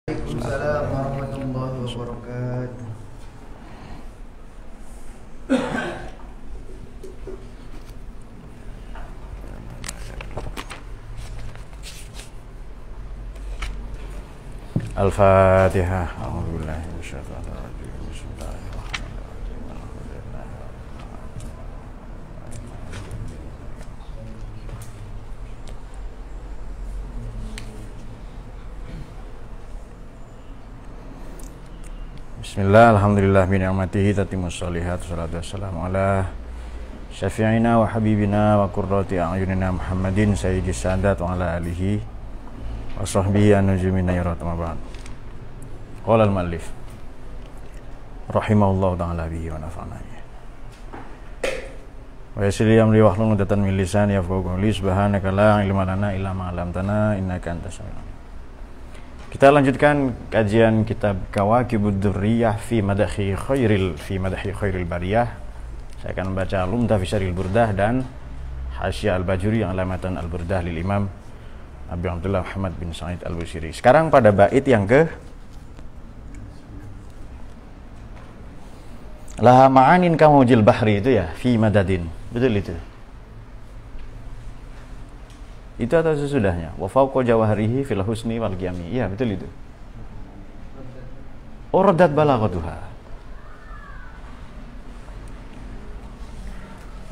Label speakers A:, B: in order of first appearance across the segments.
A: Waalaikumsalam warahmatullahi wabarakatuh.
B: Al-Fatihah. A'udzubillahi minasyaitonir rajim. Bismillahirrahmanirrahim. Bismillah, alhamdulillah bi ni'matihi tatimmus shalihat. Wassalatu wassalamu ala syafi'ina wa habibina wa qurrati a'yunina Muhammadin sayyidis sadat wa ala alihi wa sahbihi an-nujumina yaratama ba'd. Qala al-muallif rahimahullahu ta'ala bihi wa nafa'ana bihi. Wa yassir li amri wahlul 'uqdatam min lisani yafqahu qawli. Subhanaka la ilma lana illa ma 'allamtana innaka antas samiul. Kita lanjutkan kajian kitab Kawakibud Durriyah fi madahi khairil bariyah. Saya akan membaca Lumdah fi Syarhil Burdah dan Hasyiah Al-Bajuri yang alamatan Al-Burdah lil Imam Abi Abdullah Muhammad bin Sa'id Al-Busiri. Sekarang pada bait yang ke laha ma'anin kamujil bahri itu ya, fi madadin. Betul itu? Itu atau sesudahnya? Wa fawqa jawaharihi fil husni wal qiyami. Iya, betul itu. Uradat balaghatuha.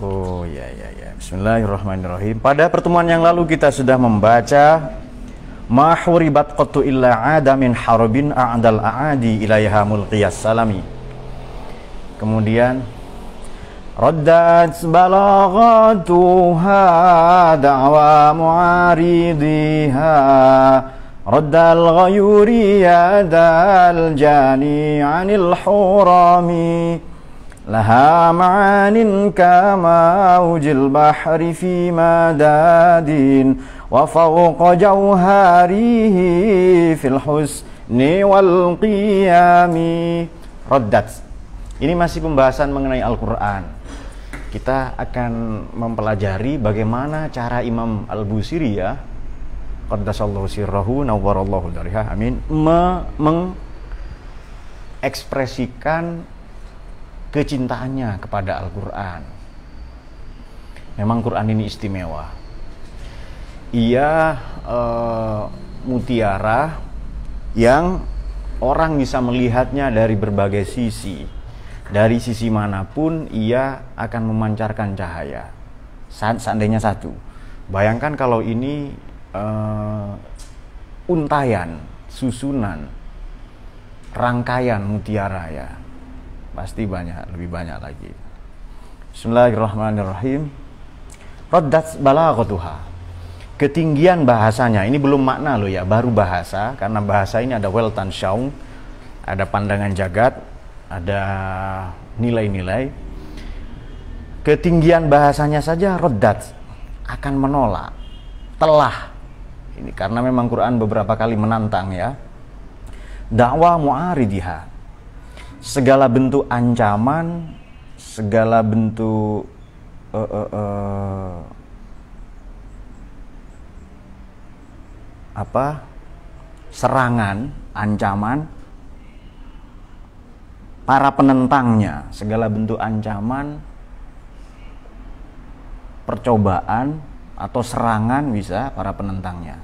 B: Oh ya. Bismillahirrahmanirrahim. Pada pertemuan yang lalu kita sudah membaca ma huribat qattu illa ada min harbin a'dal a'adi ilaiha mulqiyas salami. Kemudian raddat balaghatuha da'wa mu'aridiha raddal ghayuri yadal jani 'anil hurami laha ma'anin kama ujil bahri fi madadin wa fawqa jawharihi fil husni wal qiyami. Raddat, ini masih pembahasan mengenai Al-Quran. Kita akan mempelajari bagaimana cara Imam Al-Busiri ya, qaddasallahu sirrahu nawwarallahu dariha, amin, mengekspresikan kecintaannya kepada Al-Quran. Memang Quran ini istimewa. Ia mutiara yang orang bisa melihatnya dari berbagai sisi. Dari sisi manapun ia akan memancarkan cahaya. Seandainya satu, bayangkan kalau ini untayan, susunan, rangkaian mutiara ya, pasti lebih banyak lagi. Bismillahirrahmanirrahim. Raddat balaghatuha, ketinggian bahasanya. Ini belum makna loh ya, baru bahasa. Karena bahasa ini ada weltan syaung, ada pandangan jagat, ada nilai-nilai. Ketinggian bahasanya saja raddat, akan menolak, telah. Ini karena memang Quran beberapa kali menantang ya. Da'wa mu'aridiha, segala bentuk ancaman, segala bentuk serangan, ancaman para penentangnya, segala bentuk ancaman, percobaan atau serangan bisa para penentangnya.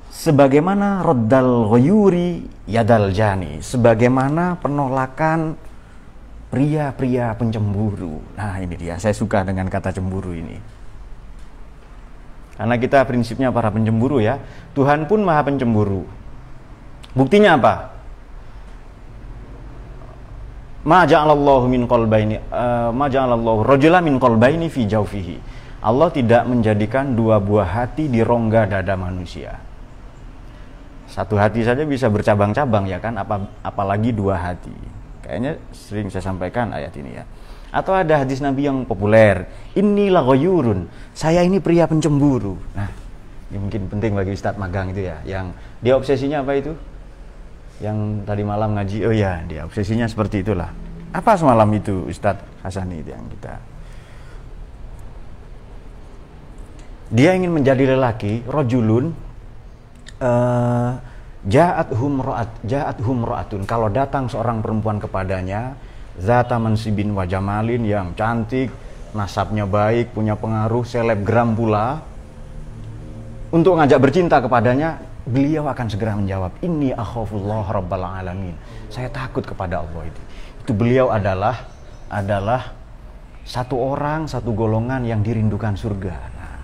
B: Sebagaimana raddal ghayuri yadal jani, sebagaimana penolakan pria-pria pencemburu. Nah ini dia, saya suka dengan kata cemburu ini. Karena kita prinsipnya para pencemburu ya. Tuhan pun maha pencemburu. Buktinya apa? Ma ja'alallahu min qalbaini ma ja'alallahu rajulan min qalbaini fi jawfihi. Allah tidak menjadikan dua buah hati di rongga dada manusia. Satu hati saja bisa bercabang-cabang ya kan, apalagi dua hati. Kayaknya sering saya sampaikan ayat ini ya. Atau ada hadis Nabi yang populer, innilah ghayurun, saya ini pria pencemburu. Nah, ini mungkin penting bagi Ustadz magang itu ya, yang dia obsesinya apa itu? Yang tadi malam ngaji, oh ya, dia obsesinya seperti itulah. Apa semalam itu Ustadz Hasani itu yang kita? Dia ingin menjadi lelaki, rojulun, Ja'athum ra'atun, kalau datang seorang perempuan kepadanya, zata mansibin wa jamalin, yang cantik, nasabnya baik, punya pengaruh, selebgram pula, untuk ngajak bercinta kepadanya, beliau akan segera menjawab, inni akhafullah rabbal alamin, saya takut kepada Allah. Itu beliau adalah satu orang, satu golongan yang dirindukan surga. Nah,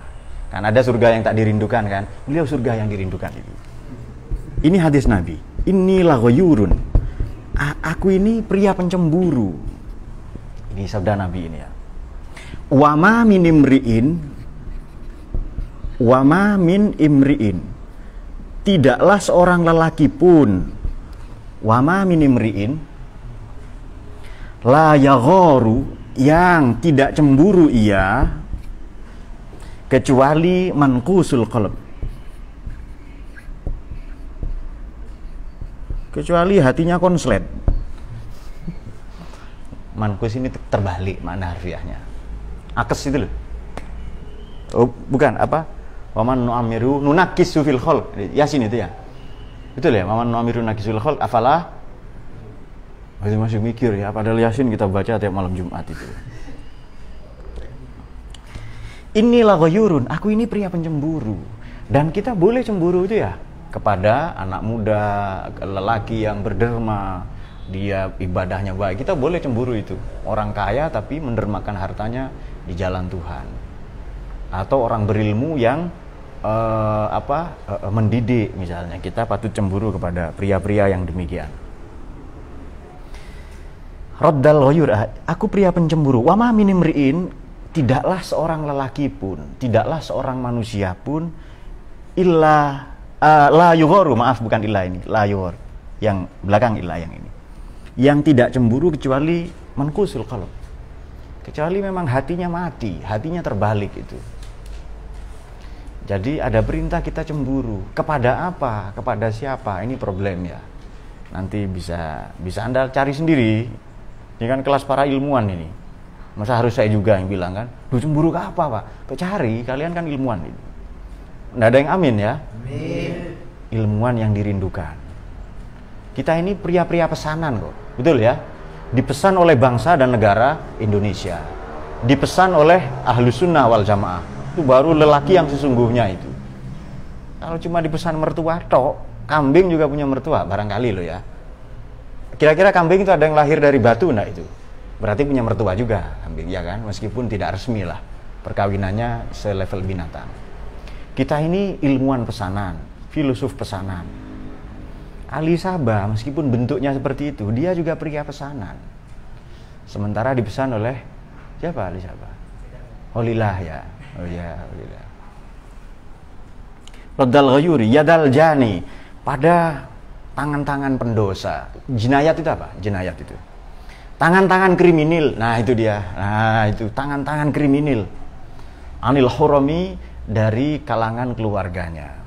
B: kan ada surga yang tak dirindukan kan, beliau surga yang dirindukan itu. Ini hadis Nabi. Inilah ghayurun. Aku ini pria pencemburu. Ini sabda Nabi ini ya. Wa ma min imri'in. Tidaklah seorang lelaki pun. Wa ma min imri'in. La yagharu, yang tidak cemburu ia, kecuali manqusul qalb, kecuali hatinya konslet. Mankus ini terbalik makna harfiahnya. Akes itu loh. Oh, bukan apa? Waman nu'amiru nunakisu fil khalq. Yasin itu ya. Betul ya? Waman nu'amiru nunakisu fil khalq afala. Masih mikir ya, padahal Yasin kita baca tiap malam Jumat itu. Inilah ghayurun, aku ini pria pencemburu. Dan kita boleh cemburu itu ya kepada anak muda, lelaki yang berderma, dia ibadahnya baik, kita boleh cemburu itu. Orang kaya tapi mendermakan hartanya di jalan Tuhan, atau orang berilmu yang mendidik misalnya, kita patut cemburu kepada pria-pria yang demikian. Raddal ghayur, aku pria pencemburu. Wa ma min imri'in, tidaklah seorang lelaki pun, tidaklah seorang manusia pun, illa la yugharu, maaf bukan illa ini, la yughar, yang belakang illa yang ini, yang tidak cemburu kecuali manqusul qalb, kecuali memang hatinya mati, hatinya terbalik itu. Jadi ada perintah kita cemburu kepada apa, kepada siapa, ini problem ya. Nanti bisa Anda cari sendiri. Ini kan kelas para ilmuwan ini, masa harus saya juga yang bilang kan, lu cemburu ke apa Pak? Cari, kalian kan ilmuwan ini. Nggak ada yang amin ya. Amin. Ilmuwan yang dirindukan. Kita ini pria-pria pesanan kok, betul ya? Dipesan oleh bangsa dan negara Indonesia, dipesan oleh Ahlus Sunnah wal Jamaah. Itu baru lelaki yang sesungguhnya itu. Kalau cuma dipesan mertua tok, kambing juga punya mertua barangkali lo ya. Kira-kira kambing itu ada yang lahir dari batu enggak itu? Berarti punya mertua juga kambing ya kan, meskipun tidak resmi lah perkawinannya selevel binatang. Kita ini ilmuwan pesanan, filosof pesanan. Ali Sabah meskipun bentuknya seperti itu, dia juga pria pesanan. Sementara dipesan oleh siapa Ali Sabah? Holillah ya. Oh ya, Holillah. Raddal ghayuri yadal jani, pada tangan-tangan pendosa. Jinayat itu apa? Jinayat itu tangan-tangan kriminal. Nah itu dia. Nah itu tangan-tangan kriminal. Anil hurami, dari kalangan keluarganya.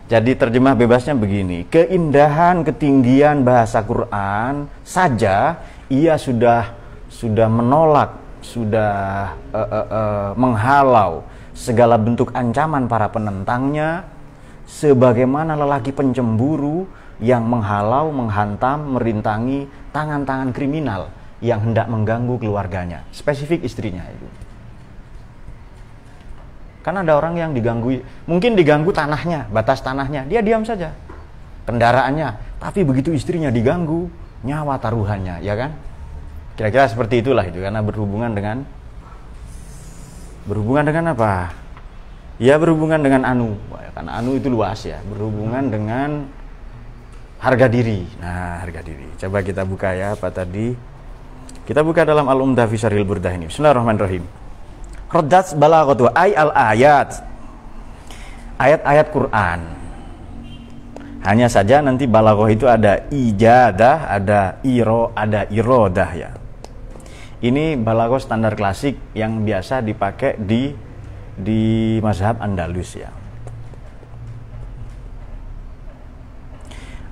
B: Jadi terjemah bebasnya begini, keindahan, ketinggian bahasa Quran saja ia sudah menolak, sudah menghalau segala bentuk ancaman para penentangnya, sebagaimana lelaki pencemburu yang menghalau, menghantam, merintangi tangan-tangan kriminal yang hendak mengganggu keluarganya, spesifik istrinya itu. Karena ada orang yang diganggu, mungkin diganggu tanahnya, batas tanahnya, dia diam saja, kendaraannya, tapi begitu istrinya diganggu, nyawa taruhannya, ya kan? Kira-kira seperti itulah itu, karena berhubungan dengan apa? Ya berhubungan dengan anu, karena anu itu luas ya, berhubungan dengan harga diri. Nah, harga diri. Coba kita buka ya, apa tadi? Kita buka dalam Al-Umdah fi Syarhil Burdah ini. Bismillahirrahmanirrahim. Raddat balaghatu ay al-ayat. Ayat-ayat Quran. Hanya saja nanti balaghah itu ada ijadah, ada irodah ya. Ini balaghah standar klasik yang biasa dipakai di mazhab Andalus ya.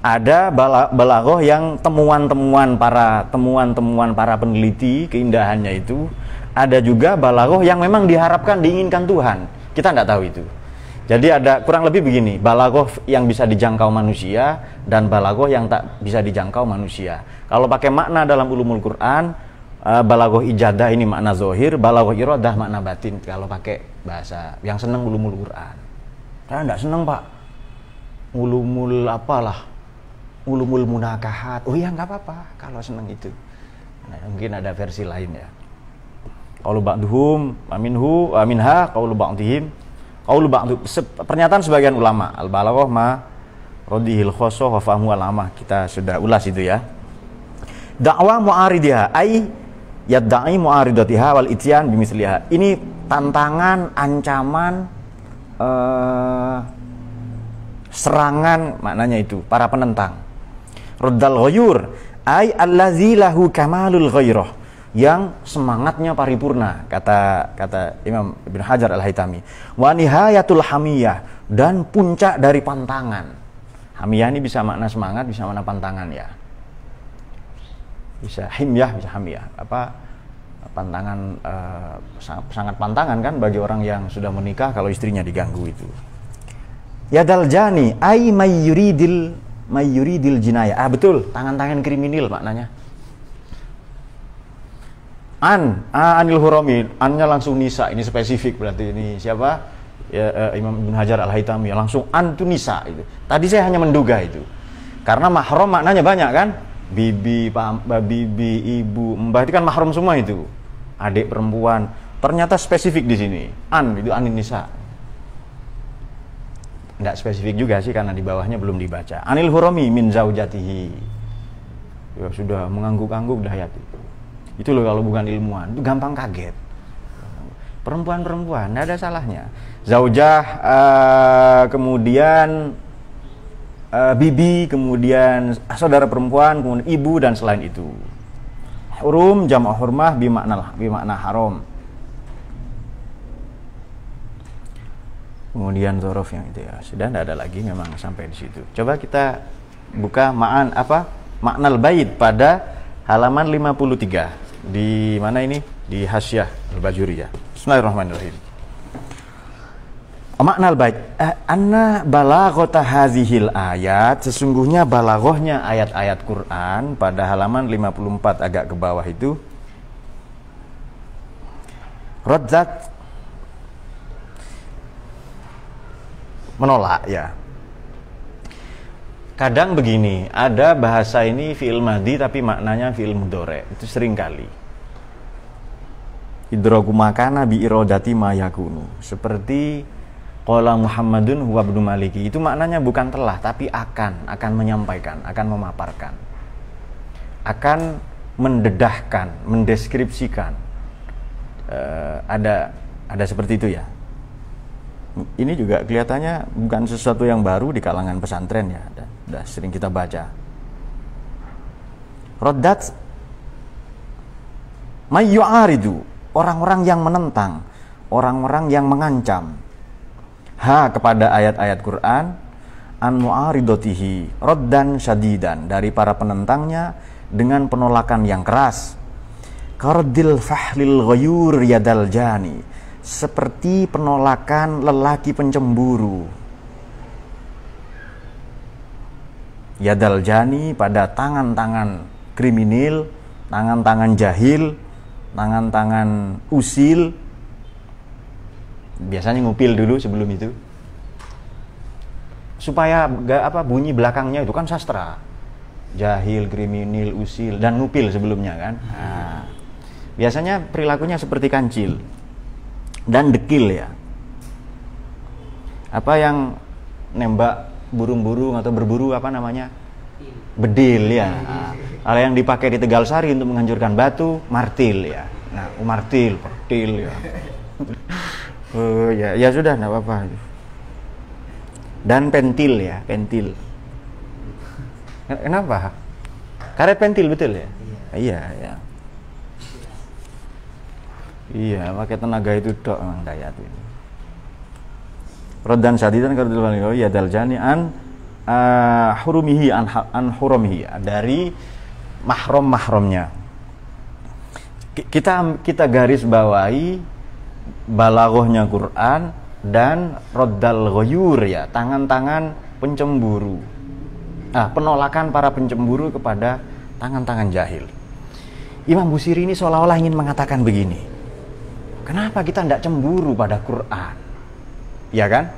B: Ada balaghah yang temuan-temuan para peneliti keindahannya itu. Ada juga balaghah yang memang diharapkan, diinginkan Tuhan. Kita tidak tahu itu. Jadi ada kurang lebih begini, balaghah yang bisa dijangkau manusia dan balaghah yang tak bisa dijangkau manusia. Kalau pakai makna dalam ulumul Quran, balaghah ijadah ini makna zahir, balaghah iradah makna batin kalau pakai bahasa yang seneng ulumul Quran. Saya enggak seneng, Pak. Ulumul apalah? Ulumul munakahat. Oh iya, enggak apa-apa kalau seneng itu. Nah, mungkin ada versi lain ya. Qaulu ba'duhum minhu minha qaulu ba'dihim. Qaulu ba'du, pernyataan sebagian ulama, al-balaghah ma radihil khosoh wa fahmu al-amah. Kita sudah ulas itu ya. Da'wa mu'aridiha ai yadda'i mu'aridatiha wal ityan bimisliha. Ini tantangan, ancaman, serangan maknanya itu para penentang. Raddal ghayur ai allazi lahu kamalul ghairah, yang semangatnya paripurna, kata Imam Ibnu Hajar Al-Haytami. Wa nihayatul hamiyah, dan puncak dari pantangan. Hamiyah ini bisa makna semangat, bisa makna pantangan ya. Bisa himyah, bisa hamiyah. Apa pantangan, sangat pantangan kan bagi orang yang sudah menikah kalau istrinya diganggu itu. Yadal jani ai mayyuridil jinayah. Betul, tangan-tangan kriminal maknanya. Anil hurami, annya langsung nisa, ini spesifik berarti ini siapa? Ya, Imam Ibnu Hajar Al-Haytami langsung an itu nisa itu. Tadi saya hanya menduga itu. Karena mahram maknanya banyak kan? Bibi, ibu, mbah itu kan mahram semua itu. Adik perempuan. Ternyata spesifik di sini. Itu anin nisa. Enggak spesifik juga sih karena di bawahnya belum dibaca. Anil hurami min zaujatihi. Ya sudah mengangguk-angguk dah ya itu. Itu loh kalau bukan ilmuwan, itu gampang kaget. Perempuan-perempuan, tidak ada salahnya. Zaujah, kemudian bibi, kemudian saudara perempuan, kemudian ibu, dan selain itu. Hurum, jam'ah hurmah, bimakna haram. Kemudian zorof yang itu ya, sudah tidak ada lagi memang sampai di situ. Coba kita buka maknal bait pada halaman 53. Di mana ini? Di Hasyah Al-Bajuriyah. Bismillahirrahmanirrahim. Maknal bait, anna balaghata hadzihil ayat, sesungguhnya balaghahnya ayat-ayat Quran pada halaman 54 agak ke bawah itu. Radzat, menolak ya. Kadang begini, ada bahasa ini fi'il madhi tapi maknanya fi'il mudhari. Itu sering kali. Idraku makana bi iradati ma yakunu. Seperti qala Muhammadun huwa ibnu Maliki. Itu maknanya bukan telah tapi akan menyampaikan, akan memaparkan. Akan mendedahkan, mendeskripsikan. Ada seperti itu ya. Ini juga kelihatannya bukan sesuatu yang baru di kalangan pesantren ya. Sudah sering kita baca. Raddat mayyu'aridu, orang-orang yang menentang, orang-orang yang mengancam kepada ayat-ayat Quran, an mu'aridatihi raddan syadidan, dari para penentangnya dengan penolakan yang keras. Kardil fahlil ghayur yadal jani, seperti penolakan lelaki pencemburu. Yadal jani, pada tangan-tangan kriminal, tangan-tangan jahil, tangan-tangan usil. Biasanya ngupil dulu sebelum itu. Supaya bunyi belakangnya itu kan sastra. Jahil, kriminal, usil, dan ngupil sebelumnya kan. Nah, biasanya perilakunya seperti kancil dan dekil ya. Apa yang nembak burung-burung atau berburu apa namanya? Bedil ya. Kalau yang dipakai di Tegalsari untuk menghancurkan batu, martil ya. Nah, martil, pertil ya. Oh ya sudah, enggak apa-apa. Dan pentil ya, pentil. Kenapa? Karet pentil betul ya? Iya, ya. Iya, pakai tenaga itu dok memang daya itu. Rodan sadidan kardil ya daljani an hurumihi an hurumihi, dari mahram-mahramnya. Kita garis bawahi balaghahnya Quran dan roddal ghoyur ya, tangan-tangan pencemburu. Penolakan para pencemburu kepada tangan-tangan jahil. Imam Busiri ini seolah-olah ingin mengatakan begini, kenapa kita tidak cemburu pada Quran? Ya kan?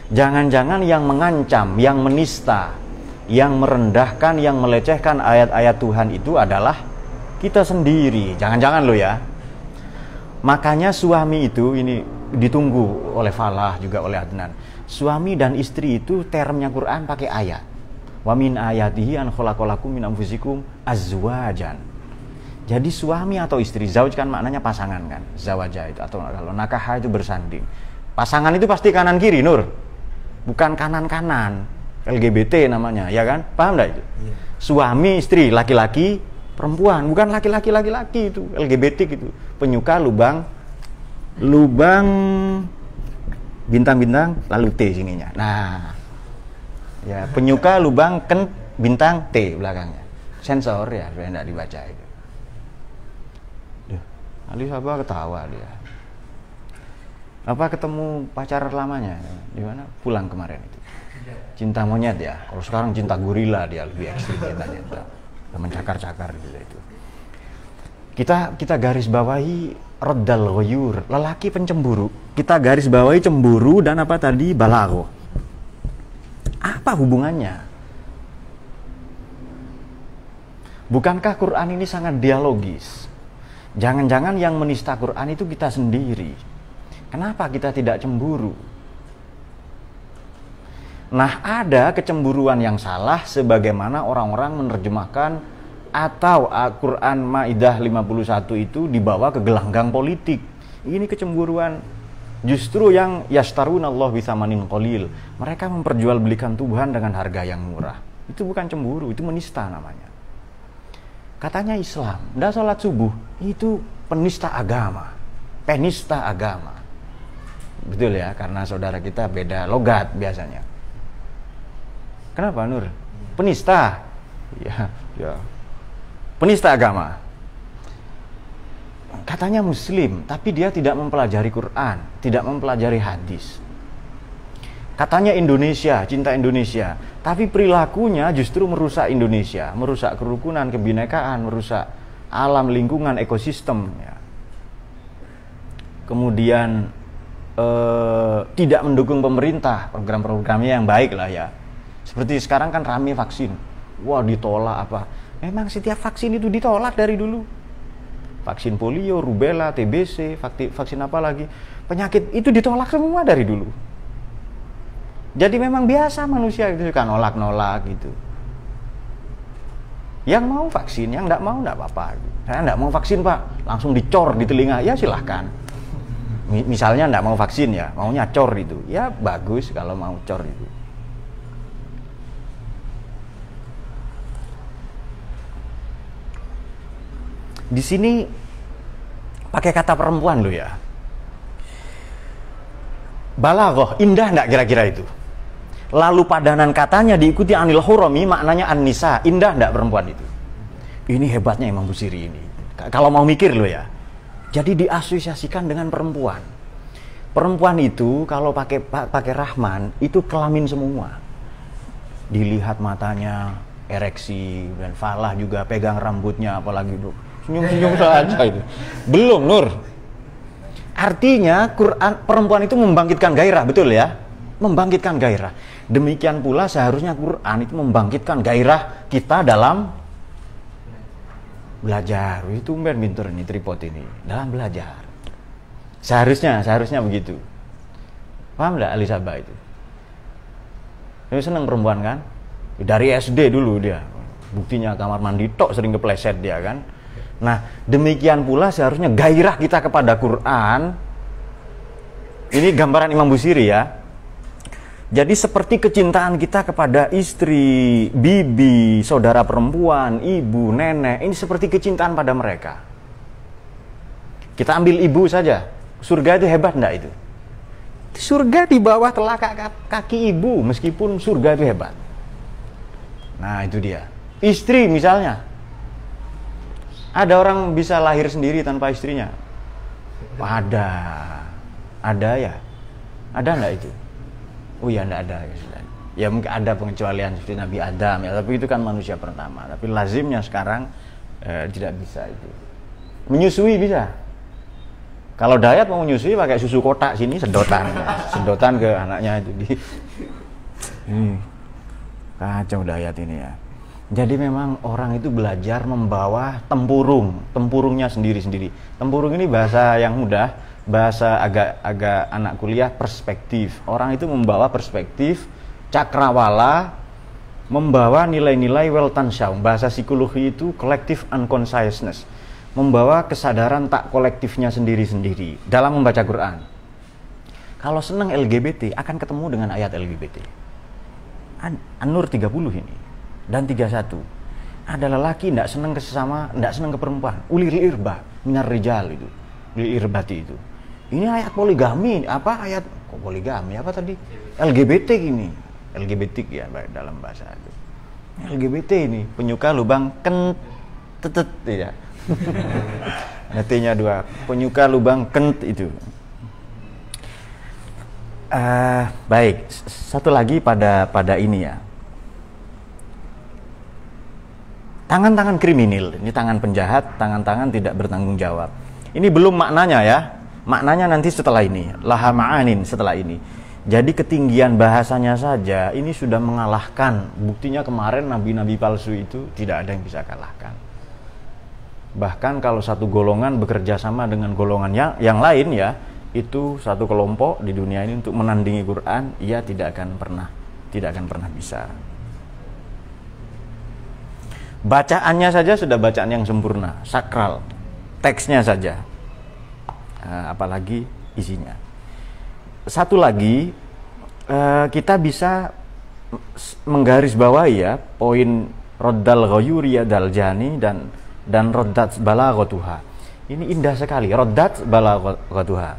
B: Jangan-jangan yang mengancam, yang menista, yang merendahkan, yang melecehkan ayat-ayat Tuhan itu adalah kita sendiri. Jangan-jangan loh ya. Makanya suami itu, ini ditunggu oleh Falah juga oleh Adnan. Suami dan istri itu termnya Quran pakai ayat. Wa min ayatihi an khalaqalakum min anfusikum azwajan. Jadi suami atau istri, zauj kan maknanya pasangan kan, zawaja itu, atau kalau nakah itu bersanding. Pasangan itu pasti kanan kiri, Nur, bukan kanan kanan. LGBT namanya, ya kan? Paham nggak itu? Iya. Suami istri, laki-laki perempuan, bukan laki-laki laki-laki itu, LGBT gitu. Penyuka lubang bintang-bintang lalu T sininya. Nah, ya penyuka lubang bintang T belakangnya. Sensor ya, supaya nggak dibaca itu. Ali Sabah ketawa dia. Apa ketemu pacar lamanya? Di mana? Pulang kemarin itu. Cinta monyet ya. Kalau sekarang cinta gorila dia lebih ekstrim cintanya. Mencakar-cakar gitu itu. Kita garis bawahi roddal ghoyur, lelaki pencemburu. Kita garis bawahi cemburu dan apa tadi? Balagho. Apa hubungannya? Bukankah Quran ini sangat dialogis? Jangan-jangan yang menista Quran itu kita sendiri. Kenapa kita tidak cemburu? Nah, ada kecemburuan yang salah sebagaimana orang-orang menerjemahkan atau Al-Quran Maidah 51 itu dibawa ke gelanggang politik. Ini kecemburuan justru yang yashtarunallahu bisamanin qalil. Mereka memperjualbelikan Tuhan dengan harga yang murah. Itu bukan cemburu, itu menista namanya. Katanya Islam, ndak sholat subuh, itu penista agama. Penista agama. Betul ya, karena saudara kita beda logat biasanya. Kenapa, Nur? Penista. Ya. Penista agama. Katanya Muslim, tapi dia tidak mempelajari Quran, tidak mempelajari hadis. Katanya Indonesia, cinta Indonesia, tapi perilakunya justru merusak Indonesia, merusak kerukunan, kebinekaan, merusak alam, lingkungan, ekosistem. Ya. Kemudian tidak mendukung pemerintah, program-programnya yang baik lah ya. Seperti sekarang kan rame vaksin, wah ditolak apa? Memang setiap vaksin itu ditolak dari dulu. Vaksin polio, rubella, TBC, vaksin apa lagi? Penyakit itu ditolak semua dari dulu. Jadi memang biasa manusia itu suka nolak-nolak gitu. Yang mau vaksin, yang enggak mau enggak apa-apa. Saya enggak mau vaksin, Pak. Langsung dicor di telinga. Ya silahkan. Misalnya enggak mau vaksin ya, maunya cor itu. Ya bagus kalau mau cor itu. Di sini pakai kata perempuan loh ya. Balaghah, indah enggak kira-kira itu? Lalu padanan katanya diikuti anil hurami, maknanya an-nisa, indah enggak perempuan itu? Ini hebatnya Imam Busiri ini. Kalau mau mikir loh ya. Jadi diasosiasikan dengan perempuan. Perempuan itu kalau pakai Rahman itu kelamin semua. Dilihat matanya, ereksi, dan Falah juga pegang rambutnya apalagi tuh. Senyum-senyum saja itu. Belum, Nur. Artinya Quran perempuan itu membangkitkan gairah, betul ya? Membangkitkan gairah. Demikian pula seharusnya Quran itu membangkitkan gairah kita dalam belajar. Itu pinter ini tripod ini, dalam belajar. Seharusnya begitu. Paham enggak Ali Sabah itu? Dia senang perempuan kan? Dari SD dulu dia. Buktinya kamar mandi tok sering kepleset dia kan. Nah, demikian pula seharusnya gairah kita kepada Quran. Ini gambaran Imam Busiri ya. Jadi seperti kecintaan kita kepada istri, bibi, saudara perempuan, ibu, nenek, ini seperti kecintaan pada mereka. Kita ambil ibu saja. Surga itu hebat enggak itu? Surga di bawah telapak kaki ibu, meskipun surga itu hebat. Nah, itu dia. Istri misalnya. Ada orang bisa lahir sendiri tanpa istrinya? Ada ya. Ada nggak itu? Oh ya, nggak ada. Ya mungkin ada pengecualian seperti Nabi Adam ya, tapi itu kan manusia pertama. Tapi lazimnya sekarang tidak bisa itu. Menyusui bisa. Kalau diet mau menyusui pakai susu kotak sini sedotan ke anaknya itu di. Kacau diet ini ya. Jadi memang orang itu belajar membawa tempurungnya sendiri-sendiri. Tempurung ini bahasa yang mudah, bahasa agak anak kuliah, perspektif. Orang itu membawa perspektif, cakrawala, membawa nilai-nilai Weltanschauung. Bahasa psikologi itu collective unconsciousness. Membawa kesadaran tak kolektifnya sendiri-sendiri dalam membaca Quran. Kalau senang LGBT akan ketemu dengan ayat LGBT. An-Nur 30 ini. Dan 31, ada lelaki tidak senang ke sesama, tidak senang ke perempuan. Ulil irba minar rijal itu, ulil irbati itu. Ini ayat poligami, apa ayat kok poligami? Apa tadi? LGBT gini, LGBT ya dalam bahasa itu. LGBT ini penyuka lubang kentet ya. Artinya dua, penyuka lubang kent itu. Baik, satu lagi pada ini ya. Tangan-tangan kriminal, ini tangan penjahat, tangan-tangan tidak bertanggung jawab. Ini belum maknanya ya, maknanya nanti setelah ini, laha ma'anin setelah ini. Jadi ketinggian bahasanya saja ini sudah mengalahkan. Buktinya kemarin nabi-nabi palsu itu tidak ada yang bisa kalahkan. Bahkan kalau satu golongan bekerja sama dengan golongan yang lain ya, itu satu kelompok di dunia ini untuk menandingi Quran, ia tidak akan pernah bisa. Bacaannya saja sudah bacaan yang sempurna, sakral, teksnya saja, apalagi isinya. Satu lagi, kita bisa menggarisbawahi ya poin roddal ghayuri dal jani dan roddat balaghatuha. Ini indah sekali, roddat balaghatuha.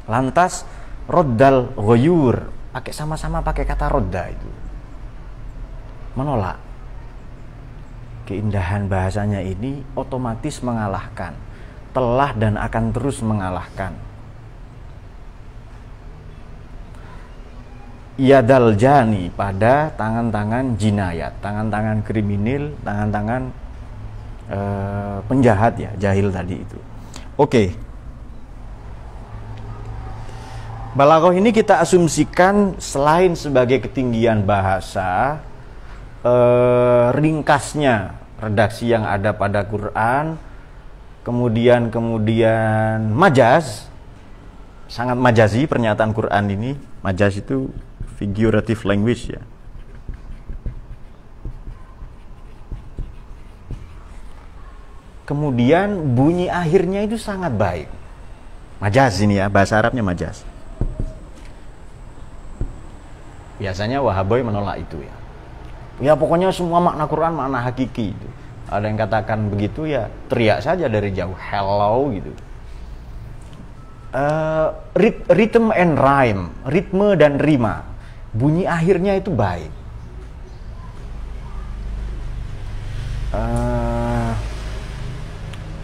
B: Lantas roddal ghayur, sama-sama pakai kata rodda itu, menolak. Keindahan bahasanya ini otomatis mengalahkan, telah dan akan terus mengalahkan. Yadal jani, pada tangan-tangan jinayat, tangan-tangan kriminal, tangan-tangan penjahat ya, jahil tadi itu. Oke. Balaghah ini kita asumsikan selain sebagai ketinggian bahasa, ringkasnya redaksi yang ada pada Quran, kemudian majaz, sangat majazi pernyataan Quran ini. Majaz itu figurative language ya. Kemudian bunyi akhirnya itu sangat baik. Majaz ini ya, bahasa Arabnya majaz. Biasanya Wahaboy menolak itu ya. Ya pokoknya semua makna Quran makna hakiki itu. Ada yang katakan begitu ya, teriak saja dari jauh, hello gitu. Rhythm and rhyme, ritme dan rima, bunyi akhirnya itu baik.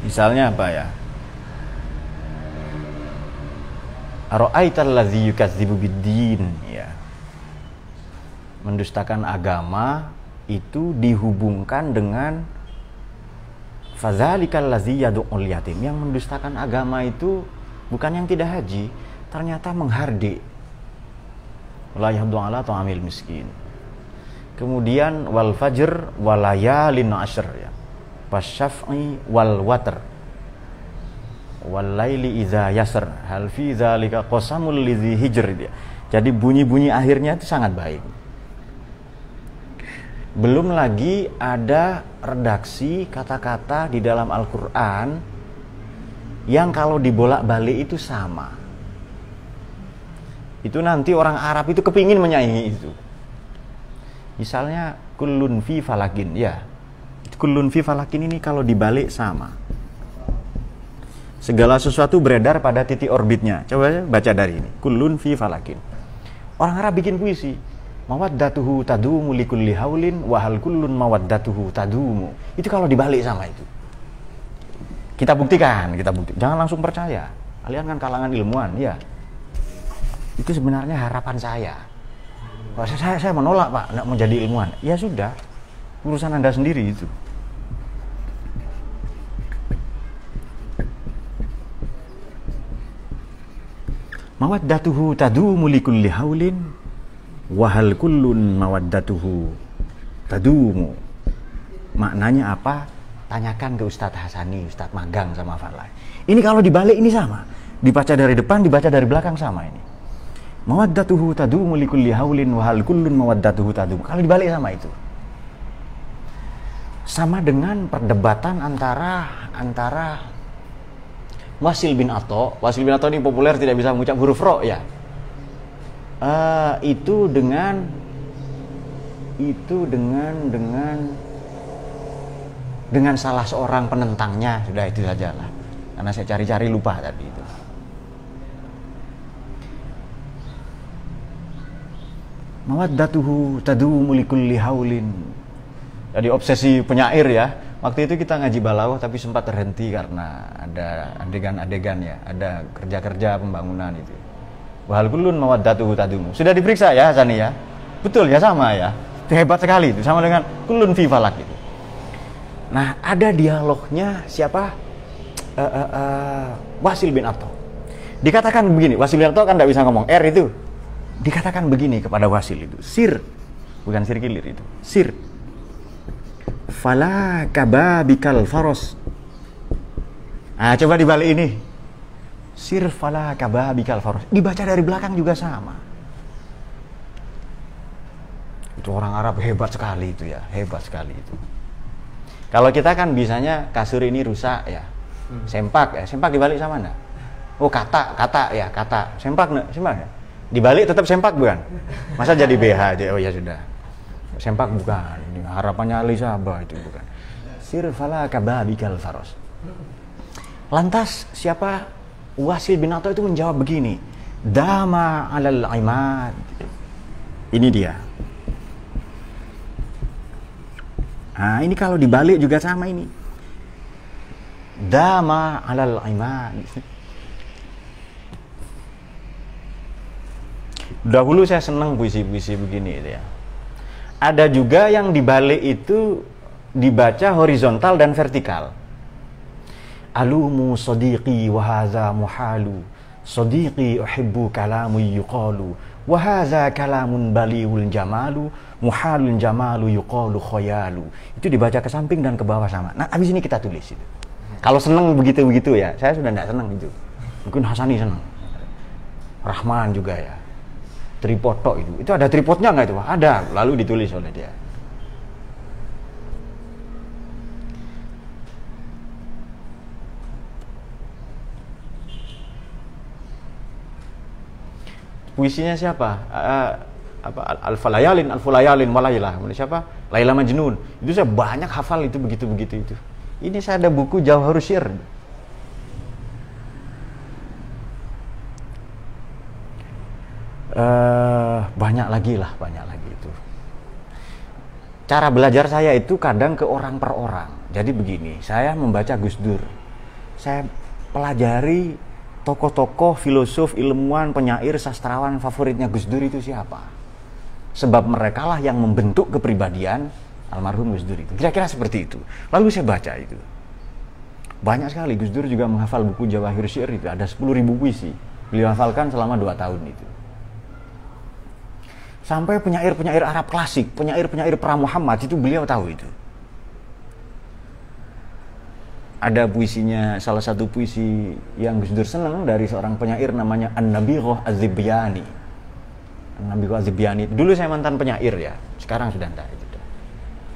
B: Misalnya apa ya? Ara'aital ladzi yukadzibu biddin ya. Mendustakan agama itu dihubungkan dengan fadzalikal ladzi yad'ul yatim. Yang mendustakan agama itu bukan yang tidak haji, ternyata menghardik. La yahdu ala ta'amil miskin. Kemudian wal fajr wal layalin ashr ya. Wasyaf'i wal watr. Wal laili idza yasr. Hal fi dzalika qasamul lidzi hijr ya. Jadi bunyi-bunyi akhirnya itu sangat baik. Belum lagi ada redaksi kata-kata di dalam Al-Quran yang kalau dibolak-balik itu sama. Itu nanti orang Arab itu kepingin menyaingi itu. Misalnya kullun fi falakin ya. Kullun fi falakin ini kalau dibalik sama. Segala sesuatu beredar pada titik orbitnya. Coba baca dari ini. Kullun fi falakin. Orang Arab bikin puisi. Mawaddatuhu tadumu likulli haulin wa hal kullun mawaddatuhu tadumu. Itu kalau dibalik sama itu. Kita buktikan. Jangan langsung percaya. Kalian kan kalangan ilmuwan, ya. Itu sebenarnya harapan saya. Wah, saya menolak Pak, nggak mau jadi ilmuwan. Ya sudah, urusan Anda sendiri itu. Mawaddatuhu tadumu likulli haulin wa hal kullun mawaddatuhu tadumu. Maknanya apa? Tanyakan ke Ustadz Hasani, Ustadz magang sama Falai. Ini kalau dibalik ini sama. Dibaca dari depan, dibaca dari belakang sama ini. Mawaddatuhu tadumu likulli haulin wa hal kullun mawaddatuhu tadumu. Kalau dibalik sama itu. Sama dengan perdebatan antara Wasil bin Atha. Wasil bin Atha ini populer tidak bisa mengucap huruf ro ya. Itu dengan salah seorang penentangnya. Sudah itu sajalah. Karena saya cari-cari lupa tadi itu. Mawaddatuhu tadumu likulli haulin. Jadi obsesi penyair ya. Waktu itu kita ngaji balawah tapi sempat terhenti karena ada adegan-adegan ya, ada kerja-kerja pembangunan itu. Wahal kullun mawaddatuhu tadumu. Sudah diperiksa ya Hasani ya? Betul ya, sama ya. Itu hebat sekali itu, sama dengan kullun fi falak itu. Nah, ada dialognya siapa? Wasil bin Atha. Dikatakan begini, Wasil bin Atha kan tidak bisa ngomong R itu. Dikatakan begini kepada Wasil itu, sir, bukan sir kilir itu, sir. Fala kababikal faros. Nah, coba dibalik ini. Sir fala kababikal faros. Dibaca dari belakang juga sama. Itu orang Arab hebat sekali itu ya, hebat sekali itu. Kalau kita kan bisanya kasur ini rusak ya. Sempak ya, sempak dibalik sama enggak? Oh, kata ya, kata. Sempak enggak? Sempak ya? Dibalik tetap sempak bukan? Masa jadi BH aja? Oh ya sudah. Sempak bukan, ini harapannya Ali Sabah itu bukan. Sir fala kababikal faros. Lantas siapa? Wasil bin Atha itu menjawab begini, dama alal imad. Ini dia. Nah, ini kalau dibalik juga sama ini. Dama alal imad. Dahulu saya senang puisi-puisi begini itu ya. Ada juga yang dibalik itu dibaca horizontal dan vertikal. Alumu sadiqi wa hadza muhalu. Sadiqi uhibbu kalamu yuqalu. Wa hadza kalamun baliul jamalu. Muhalul jamalu yuqalu khayalu. Itu dibaca ke samping dan ke bawah sama. Nah, habis ini kita tulis itu. Kalau senang begitu-begitu ya. Saya sudah tidak senang itu. Mungkin Hasani senang. Rahman juga ya. Tripod itu. Itu ada tripodnya nggak itu? Ada. Lalu ditulis oleh dia. Puisinya siapa? Al-Fulayalin Walailah. Siapa? Laila Majnun. Itu saya banyak hafal itu begitu-begitu itu. Ini saya ada buku Jawharus Syair. Banyak lagi itu. Cara belajar saya itu kadang ke orang per orang. Jadi begini, saya membaca Gus Dur, saya pelajari tokoh-tokoh, filosof, ilmuwan, penyair, sastrawan favoritnya Gus Dur itu siapa. Sebab mereka lah yang membentuk kepribadian almarhum Gus Dur itu. Kira-kira seperti itu. Lalu saya baca itu. Banyak sekali. Gus Dur juga menghafal buku Jawahirus Syair itu. Ada 10.000 puisi. Beliau hafalkan selama 2 tahun itu. Sampai penyair-penyair Arab klasik, penyair-penyair pra-Muhammad itu beliau tahu itu. Ada puisinya, salah satu puisi yang Gus Dur senang dari seorang penyair namanya An-Nabighah Az-Zibyani. An-Nabighah Az-Zibyani. Dulu saya mantan penyair ya, sekarang sudah enggak itu.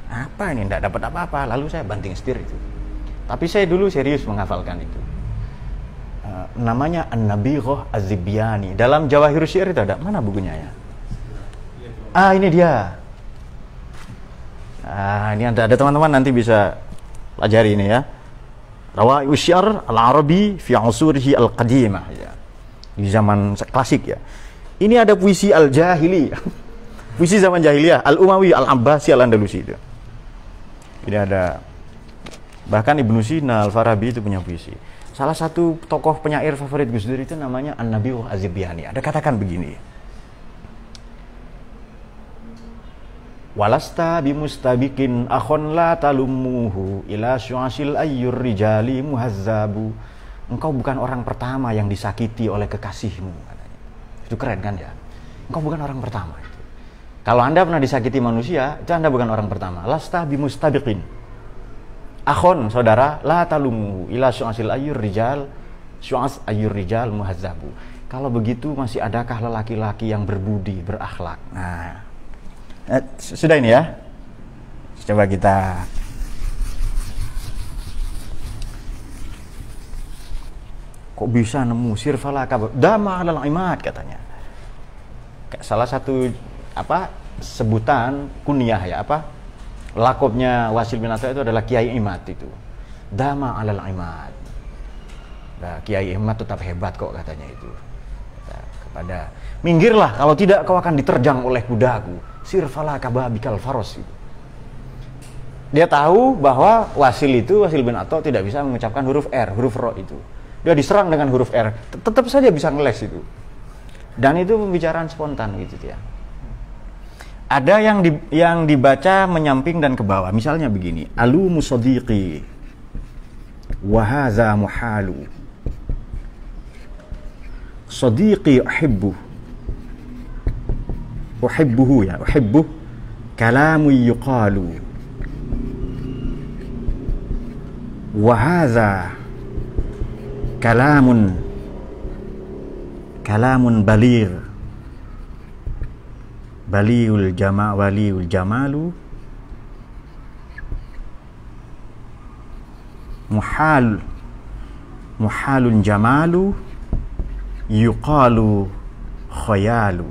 B: Apa ini, enggak dapat apa-apa, lalu saya banting setir itu. Tapi saya dulu serius menghafalkan itu. Namanya An-Nabighah Az-Zibyani. Dalam Jawahirus Syair itu ada, mana bukunya ya? Ini dia. Ini ada teman-teman nanti bisa pelajari ini ya. Rawa'i'us Syair al-Arabi fi 'usurihi al-qadimah ya. Di zaman klasik ya. Ini ada puisi al-Jahili. Puisi zaman jahiliyah, al-Umawi, al-Abbasi, al-Andalusi itu. Ini ada bahkan Ibnu Sina, Al-Farabi itu punya puisi. Salah satu tokoh penyair favorit Gus Dur itu namanya An-Nabi Az-Zibyani. Ada katakan begini. Walasta bimustabikin akhon la talumuhu ila syu'asil ayyur rijali muhazzabu. Engkau bukan orang pertama yang disakiti oleh kekasihmu, katanya. Itu keren kan ya? Engkau bukan orang pertama itu. Kalau Anda pernah disakiti manusia, itu Anda bukan orang pertama. Lasta bimustabikin akhon, saudara, la talumuhu ila syu'asil ayyur rijal, syu'as ayyur rijal muhazzabu. Kalau begitu masih adakah lelaki-laki yang berbudi, berakhlak? Nah, sudah ini ya. Coba kita kok bisa nemu sirfala kabar dama alal imad, katanya. Salah satu sebutan kunyah ya, lakopnya Wasil bin Atha itu adalah Kiai Imad itu. Dama alal imad. Nah, Kiai Imad tetap hebat kok, katanya itu. Kepada minggirlah, kalau tidak kau akan diterjang oleh kudaku. Sirfala kababikal faros itu. Dia tahu bahwa Wasil bin Atha tidak bisa mengucapkan huruf R, huruf ro itu. Dia diserang dengan huruf R, tetap saja bisa ngeles itu. Dan itu pembicaraan spontan gitu ya. Ada yang dibaca menyamping dan ke bawah. Misalnya begini, alu musadiqi wa hadza muhalu. Sadiqi uhibbuhu ya, uhibbu kalamu yuqalu. Wa hadza kalamun baligh. Waliul jamalu muhalun jamalu yuqalu khayalu.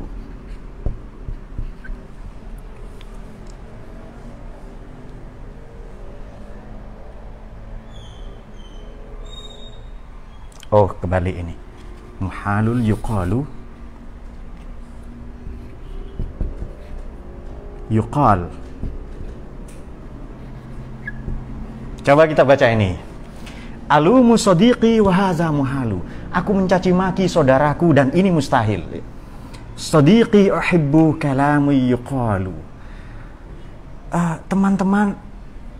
B: Oh, kembali ini. Muhalul yuqalu yuqal. Coba kita baca ini. Alumu sadiqi wa hadza muhalu. Aku mencaci maki saudaraku dan ini mustahil. Sadiqi uhibbu kalamu yuqalu. Teman-teman,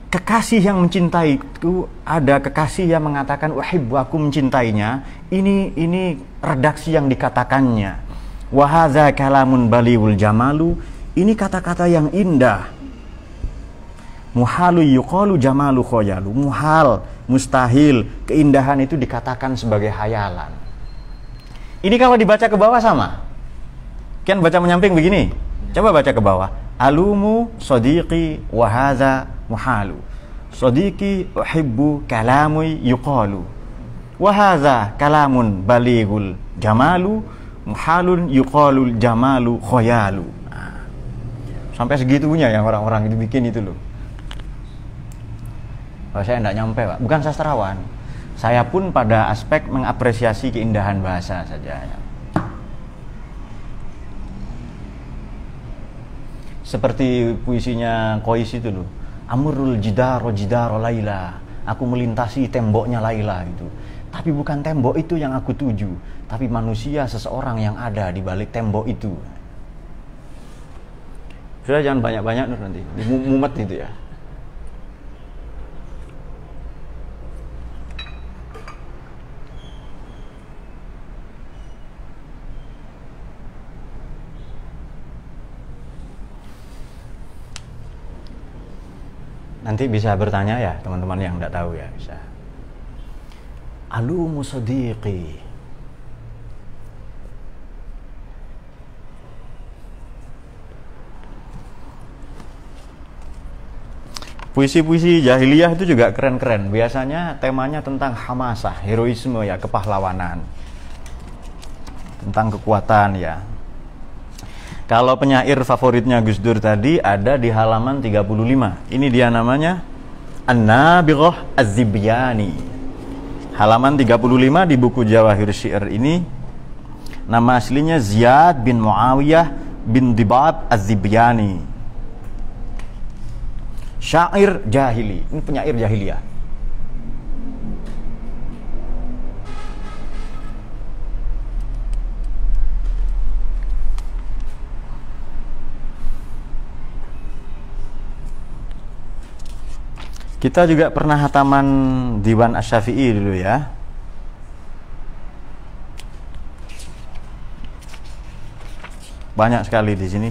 B: kekasih yang mencintaiku, ada kekasih yang mengatakan uhibbu, aku mencintainya. Ini redaksi yang dikatakannya. Wa hadza kalamun balighul jamalu. Ini kata-kata yang indah. Muhalu yuqalu jamalu khoyalu. Muhal, mustahil, keindahan itu dikatakan sebagai hayalan. Ini kalau dibaca ke bawah sama. Kan baca menyamping begini. Coba baca ke bawah. Alumu sadiqi wa hadza muhalu. Sadiqi uhibbu kalamu yuqalu. Wa hadza kalamun balighul jamalu. Muhalun yuqalul jamalu khoyalu. Sampai segitunya yang orang-orang itu bikin itu loh. Saya tidak nyampe, Pak. Bukan sastrawan. Saya pun pada aspek mengapresiasi keindahan bahasa saja. Seperti puisinya Qais itu loh. Amrul jidaro Laila. Aku melintasi temboknya Laila itu. Tapi bukan tembok itu yang aku tuju, tapi manusia, seseorang yang ada di balik tembok itu. Sudah, jangan banyak-banyak nanti mumet itu ya. Nanti bisa bertanya ya teman-teman yang tidak tahu ya, bisa. Alumu sadiqi. Puisi-puisi jahiliyah itu juga keren-keren. Biasanya temanya tentang hamasah, heroisme ya, kepahlawanan. Tentang kekuatan ya. Kalau penyair favoritnya Gus Dur tadi ada di halaman 35. Ini dia namanya An-Nabighah Az-Zibyani. Halaman 35 di buku Jawahir Syair ini. Nama aslinya Ziyad bin Muawiyah bin Dibab Az-Zibyani. Syair jahili, ini penyair jahiliyah. Kita juga pernah hataman Diwan Asy-Syafi'i dulu ya. Banyak sekali di sini.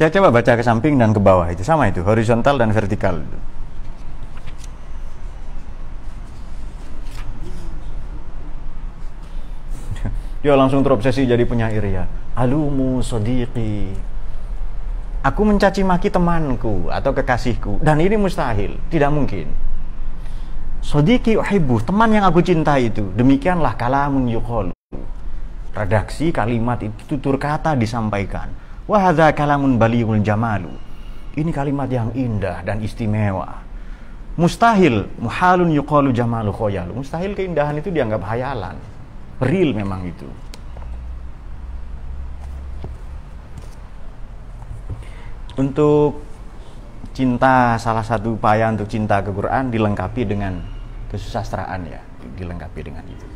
B: Saya coba baca ke samping dan ke bawah, itu sama, itu horizontal dan vertikal itu. Dia langsung terobsesi jadi penyair ya. Alumu sodiqi, aku mencaci maki temanku atau kekasihku, dan ini mustahil, tidak mungkin. Sodiqi uhibbu, teman yang aku cintai itu. Demikianlah kalamun yuqalu, redaksi kalimat itu, tutur kata disampaikan. Wa hadza kalamun balighul jamalu, ini kalimat yang indah dan istimewa. Mustahil, muhalun yuqalu jamalu khoyalu, mustahil keindahan itu dianggap hayalan. Real memang itu. Untuk cinta, salah satu upaya untuk cinta ke Quran dilengkapi dengan kesusastraan ya, dilengkapi dengan itu.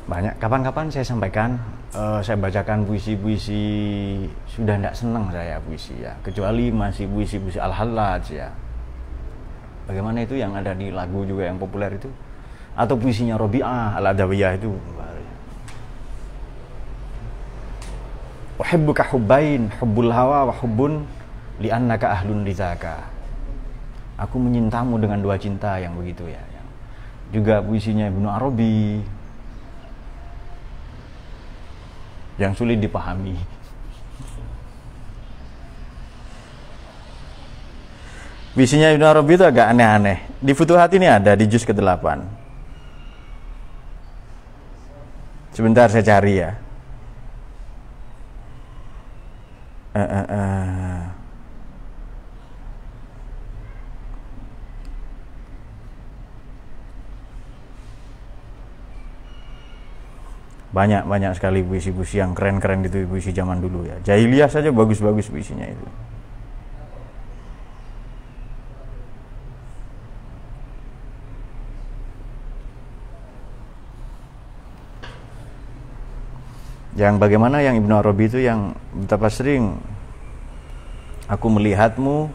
B: Banyak, kapan-kapan saya sampaikan, saya bacakan puisi-puisi, sudah tidak senang saya puisi ya, kecuali masih puisi-puisi Al-Hallaj ya. Bagaimana itu yang ada di lagu juga yang populer itu, atau puisinya Rabi'ah Al-Adawiyah itu. Uhibbuka hubbain, hubbul hawa wa hubbun li'annaka ahlun lidzaka. Aku menyintamu dengan dua cinta yang begitu ya. Juga puisinya Ibnu Arabi yang sulit dipahami. Puisinya Ibnu Arabi itu agak aneh-aneh. Di Futuhat ini ada di juz ke-8. Sebentar saya cari ya. Banyak sekali puisi-puisi yang keren-keren itu, puisi zaman dulu ya. Jahiliyah saja bagus-bagus puisinya itu. Yang bagaimana yang Ibnu Arabi itu yang betapa sering aku melihatmu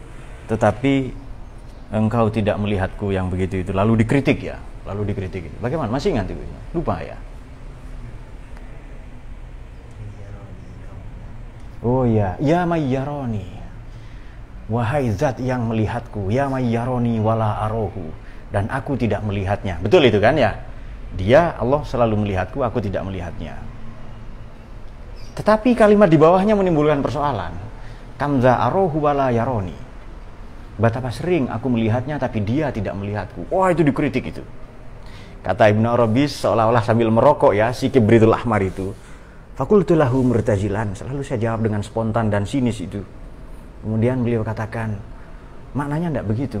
B: tetapi engkau tidak melihatku, yang begitu itu. Lalu dikritik ya, lalu dikritik. Bagaimana? Masih ingat itu? Lupa ya. Oh ya, ya mayyaroni, wahai zat yang melihatku, ya mayyaroni wala arohu, dan aku tidak melihatnya. Betul itu kan ya? Dia, Allah selalu melihatku, aku tidak melihatnya. Tetapi kalimat di bawahnya menimbulkan persoalan. Kamza arohu wala yaroni, betapa sering aku melihatnya tapi dia tidak melihatku. Wah, itu dikritik itu. Kata Ibnu Arabi seolah-olah sambil merokok ya, si kibritul ahmar itu. Fakultu lahu murtajilan, selalu saya jawab dengan spontan dan sinis itu. Kemudian beliau katakan, maknanya tidak begitu.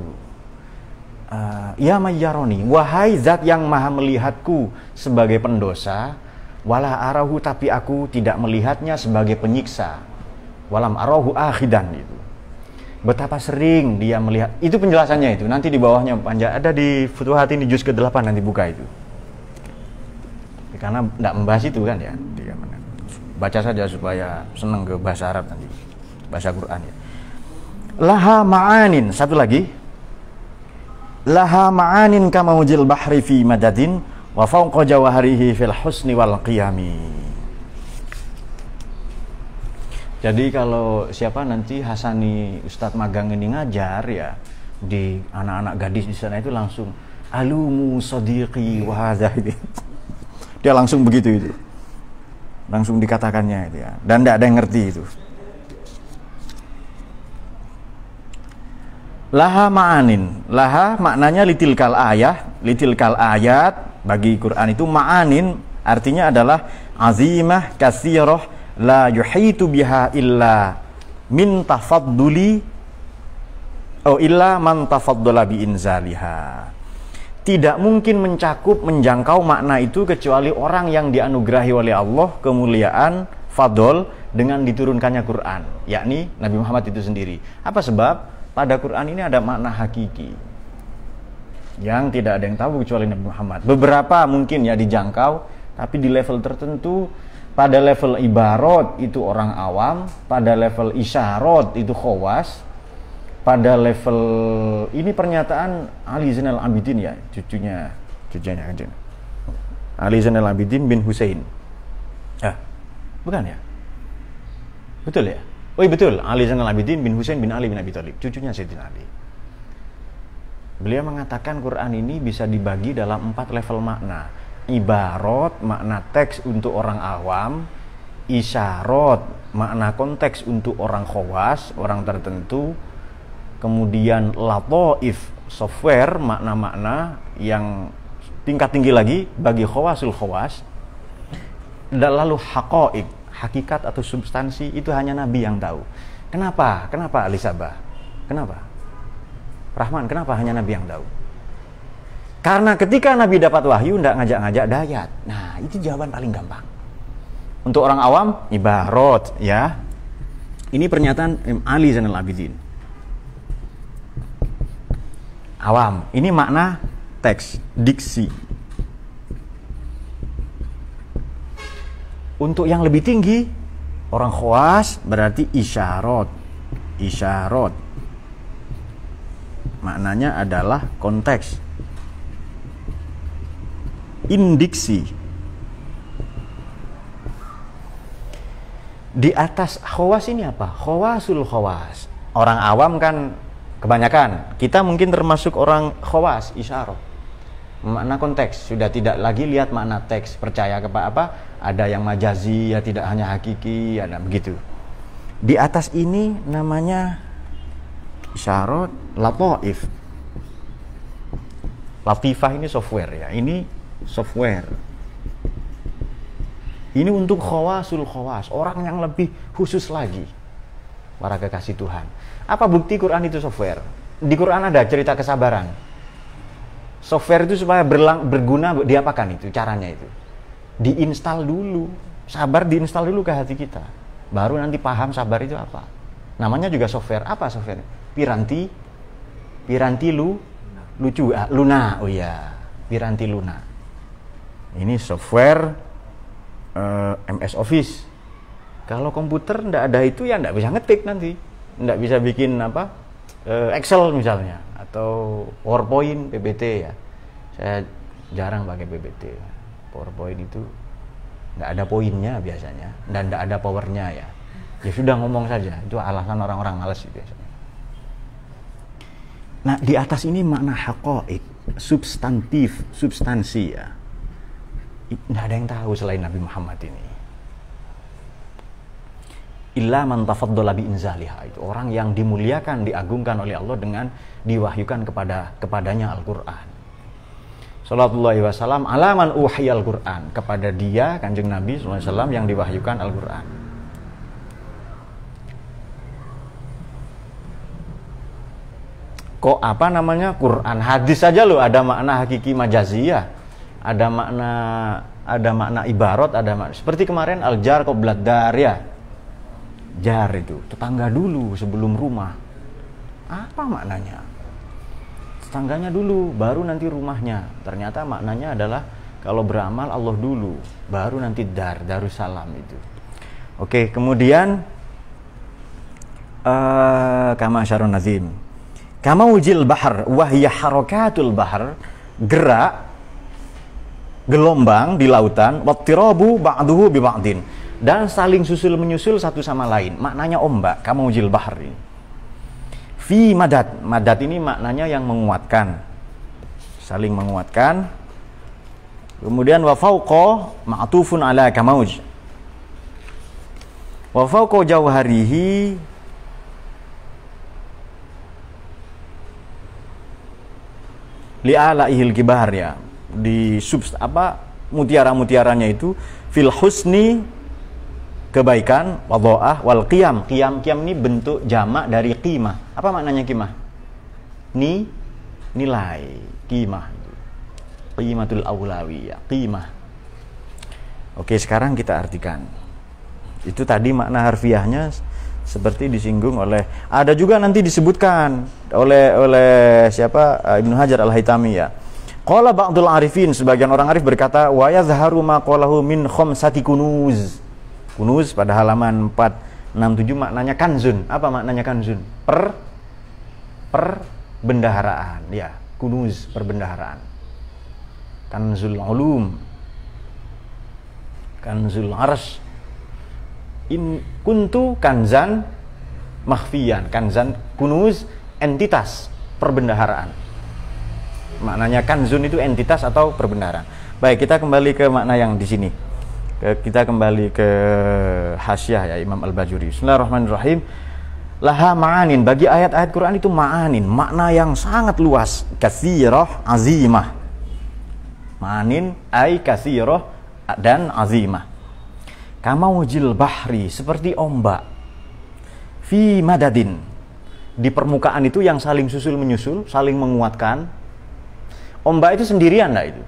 B: Ya mayyaroni, wahai zat yang maha melihatku sebagai pendosa, wala arahu, tapi aku tidak melihatnya sebagai penyiksa. Walam arahu akhidan itu. Betapa sering dia melihat, itu penjelasannya itu. Nanti di bawahnya panjang, ada di Futuhat ini juz ke-8, nanti buka itu. Karena tidak membahas itu kan ya. Baca saja supaya senang ke bahasa Arab nanti, bahasa Quran ya. Laha ma'anin, satu lagi. Laha ma'anin kamaujil bahri fi madadin wa fawqa jawaharihi fil husni wal qiyami. Jadi kalau siapa nanti Hasani Ustadz magang ini ngajar ya di anak-anak gadis di sana itu langsung alumu sadiqi wa hadza. Dia langsung begitu itu. Langsung dikatakannya itu ya, dan tidak ada yang ngerti itu. Laha ma'anin, laha maknanya litilkal ayat bagi Quran itu. Ma'anin artinya adalah azimah katsirah la yuhitu biha illa min tafadduli illa man tafaddala bi inzaliha. tidak mungkin menjangkau makna itu kecuali orang yang dianugerahi oleh Allah kemuliaan, fadl dengan diturunkannya Quran, yakni Nabi Muhammad itu sendiri. Apa sebab? Pada Quran ini ada makna hakiki yang tidak ada yang tahu kecuali Nabi Muhammad. Beberapa mungkin ya dijangkau, tapi di level tertentu, pada level ibarat itu orang awam, pada level isyarat itu khawas, pada level ini pernyataan Ali Zainal Abidin ya, cucunya Ali Zainal Abidin bin Husain. Bukan ya? Betul ya? Oh iya betul, Ali Zainal Abidin bin Husain bin Ali bin Abi Thalib, cucunya Sayyidina Ali. Beliau mengatakan Quran ini bisa dibagi dalam 4 level makna. Ibarat, makna teks untuk orang awam. Isyarat, makna konteks untuk orang khawas, orang tertentu. Kemudian lataif, software, makna-makna yang tingkat tinggi lagi bagi khawasul khawas. Dan lalu haqa'iq, hakikat atau substansi, itu hanya Nabi yang tahu. Kenapa? Kenapa Ali Sabah? Kenapa? Rahman, kenapa hanya Nabi yang tahu? Karena ketika Nabi dapat wahyu, tidak ngajak-ngajak dayat. Nah, itu jawaban paling gampang. Untuk orang awam, ibarat ya. Ini pernyataan Ali Zainal Abidin. Awam, ini makna teks, diksi. Untuk yang lebih tinggi, orang khawas berarti isyarat. Isyarat maknanya adalah konteks. Indiksi. Di atas khawas ini apa? Khawasul khawas. Orang awam kan kebanyakan, kita mungkin termasuk orang khawas, isyarat. Makna konteks, sudah tidak lagi lihat makna teks, percaya kepada apa? Ada yang majazi, ya tidak hanya hakiki, ada begitu. Di atas ini namanya isyarat, lataif. Latifah ini software ya, ini software. Ini untuk khawasul khawas, orang yang lebih khusus lagi, para kekasih Tuhan. Apa bukti Quran itu software? Di Quran ada cerita kesabaran. Software itu supaya berguna, diapakan itu? Caranya itu diinstal dulu. Sabar diinstal dulu ke hati kita, baru nanti paham sabar itu apa. Namanya juga software. Apa software? Piranti lucu, Luna. Oh iya, Piranti Luna. Ini software MS Office. Kalau komputer ndak ada itu ya ndak bisa ngetik nanti, ndak bisa bikin apa, Excel misalnya, atau PowerPoint, PPT ya. Saya jarang pakai PPT. PowerPoint itu nggak ada poinnya biasanya, dan nggak ada powernya ya. Ya sudah ngomong saja, itu alasan orang-orang malas itu biasanya. Nah, di atas ini makna haqa'iq, substantif, substansi ya. Nggak ada yang tahu selain Nabi Muhammad ini. Illa man tafaddala bi inzaliha, itu orang yang dimuliakan, diagungkan oleh Allah dengan diwahyukan kepadanya Al-Qur'an. Sallallahu alaihi wasallam ala man uhiyal Qur'an, kepada dia Kanjeng Nabi sallallahu alaihi wasallam yang diwahyukan Al-Qur'an. Kok apa namanya Quran, hadis saja loh ada makna hakiki majaziyah, ada makna ibarat, ada makna seperti kemarin al-jar qoblad dar ya. Jar itu tetangga dulu sebelum rumah. Apa maknanya? Tetangganya dulu, baru nanti rumahnya. Ternyata maknanya adalah kalau beramal Allah dulu, baru nanti Darussalam itu. Oke, kemudian kama asyarun nazim. Kama ujil bahar, wahya harakatul bahar, gerak gelombang di lautan, wattirabu ba'duhu bi ba'din, dan saling susul menyusul satu sama lain. Maknanya ombak, kama ujil bahar ini. Fi madad, madad ini maknanya yang menguatkan, saling menguatkan. Kemudian wa fauqa ma'tufun ala kamauj, wa fauqa jauharihi li'alaihil kibar ya, di mutiara-mutiaranya itu fil husni, kebaikan, wadha'ah, wal qiyam. Qiyam ini bentuk jamak dari qimah. Apa maknanya qimah? Nilai. Qimah. Qimatul aulawiyah, qimah. Oke, sekarang kita artikan. Itu tadi makna harfiahnya seperti disinggung oleh, ada juga nanti disebutkan oleh siapa, Ibnu Hajar Al-Haytami ya. Qala ba'dul arifin, sebagian orang arif berkata, wa yazharu ma qalahu min khamsati kunuz. Kunuz pada halaman 467 maknanya kanzun. Apa maknanya kanzun? Perbendaharaan, ya. Kunuz, perbendaharaan. Kanzul ulum, kanzul arsy. In kuntu kanzan makhfiyan, kanzan kunuz, entitas perbendaharaan. Maknanya kanzun itu entitas atau perbendaharaan. Baik, kita kembali ke makna yang di sini. Kita kembali ke hasyiah ya Imam Al-Bajuri. Bismillahirrahmanirrahim. Laha ma'anin, bagi ayat-ayat Quran itu ma'anin, makna yang sangat luas, katsirah azimah. Ma'anin ay katsirah dan azimah. Kamaujil bahri, seperti ombak. Fi madadin, di permukaan itu yang saling susul menyusul, saling menguatkan. Ombak itu sendirian enggak itu?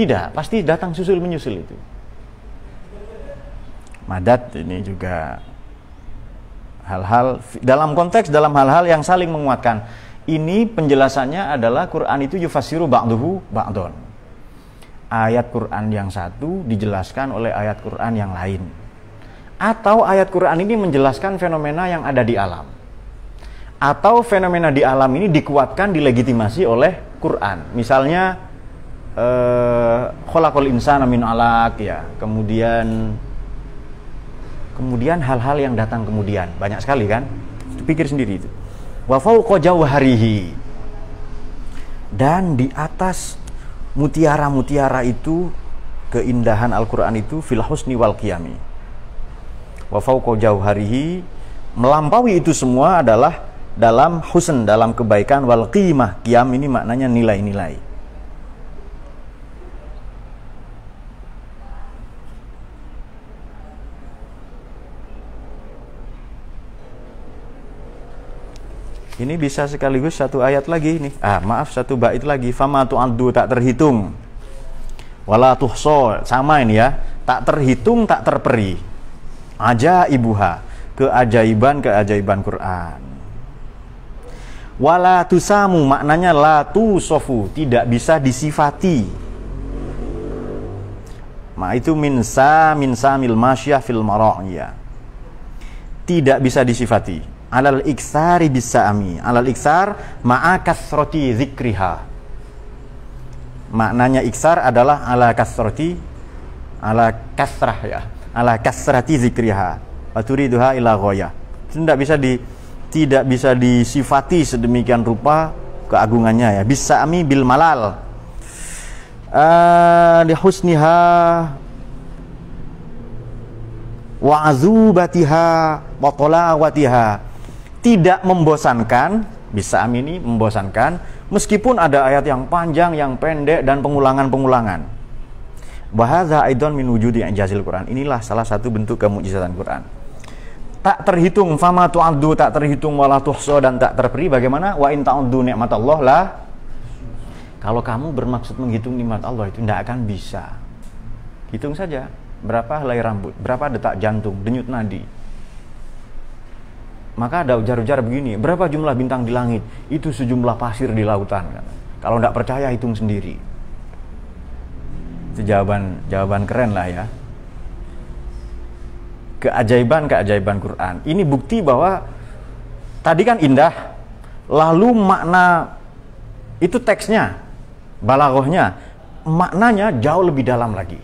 B: Tidak, pasti datang susul menyusul itu. Madad ini juga hal-hal dalam konteks, dalam hal-hal yang saling menguatkan. Ini penjelasannya adalah Quran itu yufassiru ba'duhu ba'don. Ayat Quran yang satu dijelaskan oleh ayat Quran yang lain. Atau ayat Quran ini menjelaskan fenomena yang ada di alam. Atau fenomena di alam ini dikuatkan, dilegitimasi oleh Quran. Misalnya khalaqal insana min 'alaq ya. Kemudian hal-hal yang datang kemudian, banyak sekali kan? Pikir sendiri itu. Wa fawqa jawharihi, dan di atas mutiara-mutiara itu, keindahan Al-Quran itu, fil husni wal qiyami. Wa fawqa jawharihi, melampaui itu semua adalah dalam husn, dalam kebaikan, wal qimah. Qiyam ini maknanya nilai-nilai. Ini bisa sekaligus satu ayat lagi nih. Satu bait lagi. Fama tu'addu, tak terhitung. Wala tuhsa, sama ini ya. Tak terhitung, tak terperi. Ajaibuha, keajaiban Quran. Wala tusamu, maknanya la tusofu, tidak bisa disifati. Itu min samil masyah fil mara'iyah. Tidak bisa disifati. Alal iksari bisa'ami, alal iksar ma'a kasroti zikriha. Maknanya iksar adalah ala kasroti, ala kasrah ya, ala kasrati zikriha wa turiduha ila ghayah. Tidak bisa disifati sedemikian rupa keagungannya ya. Bisa'ami bil malal, li husniha wa azubatiha wa talawatiha. Tidak membosankan, bisa ini membosankan, meskipun ada ayat yang panjang, yang pendek, dan pengulangan-pengulangan. Bahadza aidon min wujudi i'jazil Quran. Inilah salah satu bentuk kemukjizatan Quran. Tak terhitung, fama tu'addu, tak terhitung, wala tuhsa, dan tak terperi. Bagaimana? Wa in ta'uddu ni'matallah la. Kalau kamu bermaksud menghitung nikmat Allah itu tidak akan bisa. Hitung saja, berapa helai rambut, berapa detak jantung, denyut nadi. Maka ada ujar-ujar begini, berapa jumlah bintang di langit? Itu sejumlah pasir di lautan. Kalau tidak percaya, hitung sendiri. Itu jawaban keren lah ya. Keajaiban Quran. Ini bukti bahwa tadi kan indah, lalu makna itu teksnya, balaghahnya, maknanya jauh lebih dalam lagi.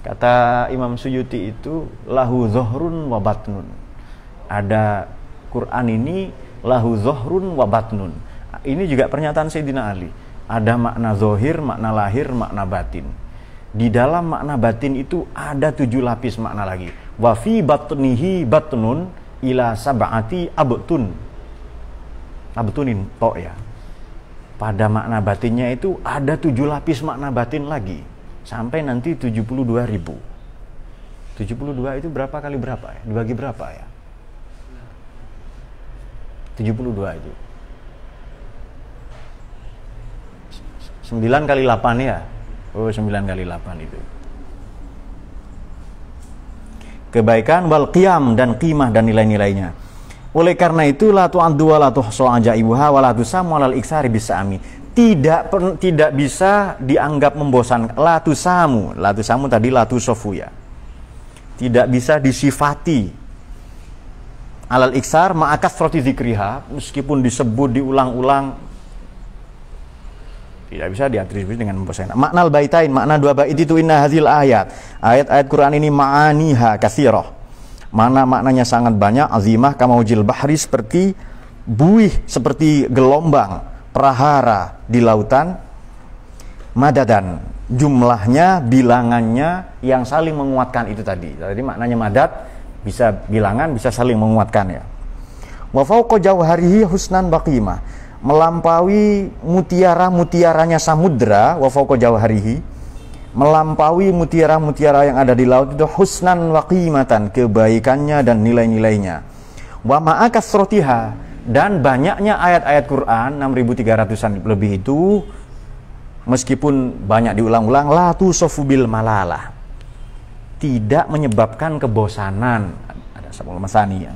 B: Kata Imam Suyuti itu lahu zohrun wa batnun. Ada Quran ini lahu zohrun wa batnun. Ini juga pernyataan Sayyidina Ali. Ada makna zohir, makna lahir, makna batin. Di dalam makna batin itu ada 7 lapis makna lagi. Wa fi batnihi batnun ila sab'ati abtun. Abtunin to ya. Pada makna batinnya itu ada 7 lapis makna batin lagi. Sampai nanti 72.000. 72 itu berapa kali berapa ya? Dibagi berapa ya? 72 itu 9 kali 8 ya. Oh, 9 kali 8 itu. Kebaikan wal qiyam dan qimah dan nilai-nilainya. Oleh karena itu la tu'addu wa la tuhsa ajaibuha wa la tusamu alal iksari bisami. Tidak bisa dianggap membosankan. La tusamu tadi la tusofu ya. Tidak bisa disifati alal iksar ma'akasrati dzikriha, meskipun disebut diulang-ulang tidak bisa diatribusi dengan membosankan. Makna baitain, makna dua bait itu inna hadzal ayat. Ayat-ayat Quran ini ma'aniha katsirah. Maknanya sangat banyak, azimah kamaujil bahri, seperti buih, seperti gelombang prahara di lautan, madadan, jumlahnya, bilangannya yang saling menguatkan itu tadi. Jadi maknanya madad bisa bilangan, bisa saling menguatkan ya. Wa fauqa jauharihi husnan baqimah, melampaui mutiara-mutiaranya samudra, wa fauqa jauharihi, melampaui mutiara-mutiara yang ada di laut itu husnan wa qimatan, kebaikannya dan nilai-nilainya. Wa ma'a kasrotiha, dan banyaknya ayat-ayat Quran 6.300-an lebih itu, meskipun banyak diulang-ulang, la tusofu bil malalah, tidak menyebabkan kebosanan. Ada Sabul Masani ya.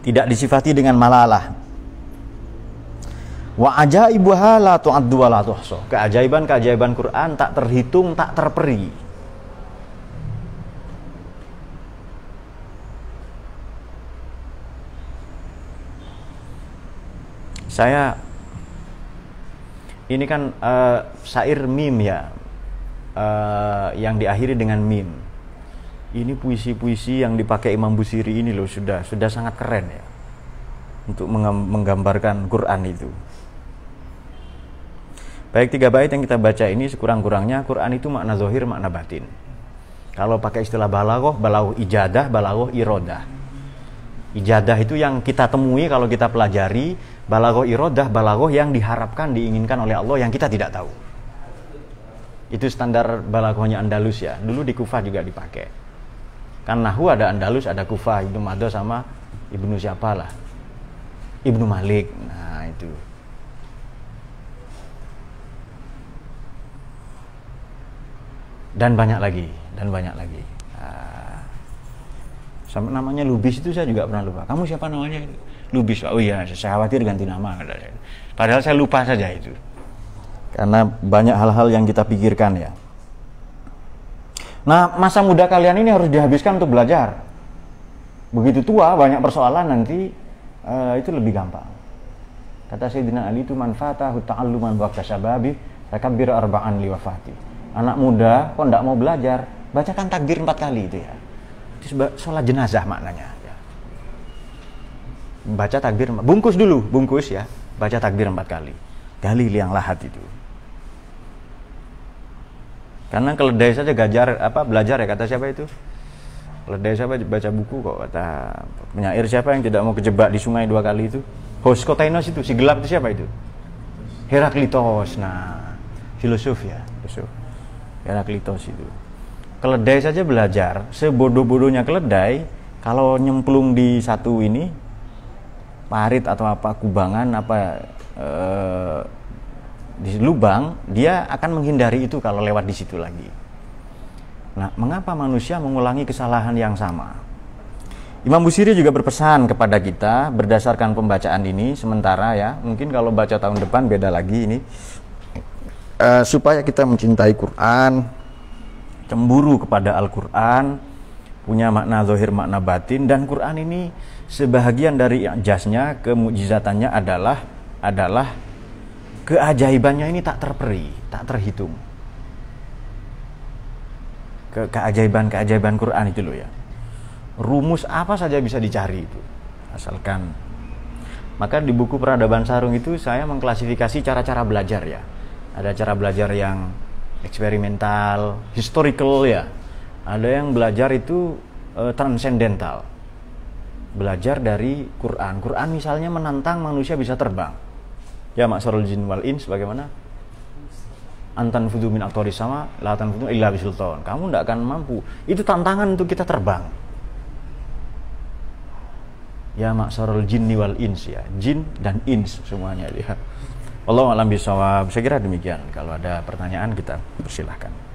B: Tidak disifati dengan malalah. Wa ajaibuha la tu'addu wa la tuhsa. Keajaiban-keajaiban Quran tak terhitung, tak terperi. Saya ini kan syair mim ya, yang diakhiri dengan mim. Ini puisi-puisi yang dipakai Imam Busiri ini loh, sudah sangat keren ya untuk menggambarkan Quran itu. Baik, 3 bait yang kita baca ini sekurang-kurangnya Quran itu makna zahir, makna batin. Kalau pakai istilah balaghah ijadah, balaghah irodah. Ijadah itu yang kita temui kalau kita pelajari, balaghah irodah, balaghah yang diharapkan, diinginkan oleh Allah yang kita tidak tahu. Itu standar balaghahnya Andalus ya. Dulu di Kufah juga dipakai. Kan nahwu ada Andalus, ada Kufah, Ibnu Mado sama Ibnu siapalah, Ibnu Malik. Nah itu. Dan banyak lagi. Sampai namanya Lubis itu saya juga pernah lupa. Kamu siapa namanya? Lubis. Oh iya, saya khawatir ganti nama. Padahal saya lupa saja itu. Karena banyak hal-hal yang kita pikirkan ya. Nah, masa muda kalian ini harus dihabiskan untuk belajar. Begitu tua banyak persoalan nanti itu lebih gampang. Kata Sayyidina Ali itu manfaatahu ta'alluman waqta syababi takabbir arba'an liwafati. Anak muda kok enggak mau belajar, bacakan takbir 4 kali itu ya. Itu sholat jenazah maknanya ya. Baca takbir, bungkus ya. Baca takbir 4 kali. Gali liang lahat itu. Karena keledai saja belajar ya, kata siapa itu? Keledai siapa baca buku kok, kata penyair siapa yang tidak mau kejebak di sungai 2 kali itu? Hoskotainos itu, si gelap itu siapa itu? Heraklitos. Nah, filosof ya, Heraklitos itu. Keledai saja belajar, sebodoh-bodohnya keledai, kalau nyemplung di satu ini parit atau apa kubangan di lubang, dia akan menghindari itu kalau lewat di situ lagi. Nah, mengapa manusia mengulangi kesalahan yang sama? Imam Busiri juga berpesan kepada kita berdasarkan pembacaan ini sementara ya, mungkin kalau baca tahun depan beda lagi ini, supaya kita mencintai Quran, cemburu kepada Al-Quran, punya makna zahir, makna batin, dan Quran ini sebahagian dari ijaznya, kemujizatannya adalah keajaibannya ini tak terperi, tak terhitung. Keajaiban Quran itu loh ya. Rumus apa saja bisa dicari itu, asalkan. Maka di buku Peradaban Sarung itu saya mengklasifikasi cara-cara belajar ya. Ada cara belajar yang eksperimental, historical ya. Ada yang belajar itu transcendental. Belajar dari Quran. Quran misalnya menantang manusia bisa terbang. Ya maksarul jin wal ins, bagaimana? Antan fudu min aqtaris sama, la tanfudu illa bisultan. Kamu tidak akan mampu. Itu tantangan untuk kita terbang. Ya maksarul jinni wal ins ya. Jin dan ins semuanya dia. Wallahu a'lam bishawab. Saya kira demikian. Kalau ada pertanyaan kita persilahkan.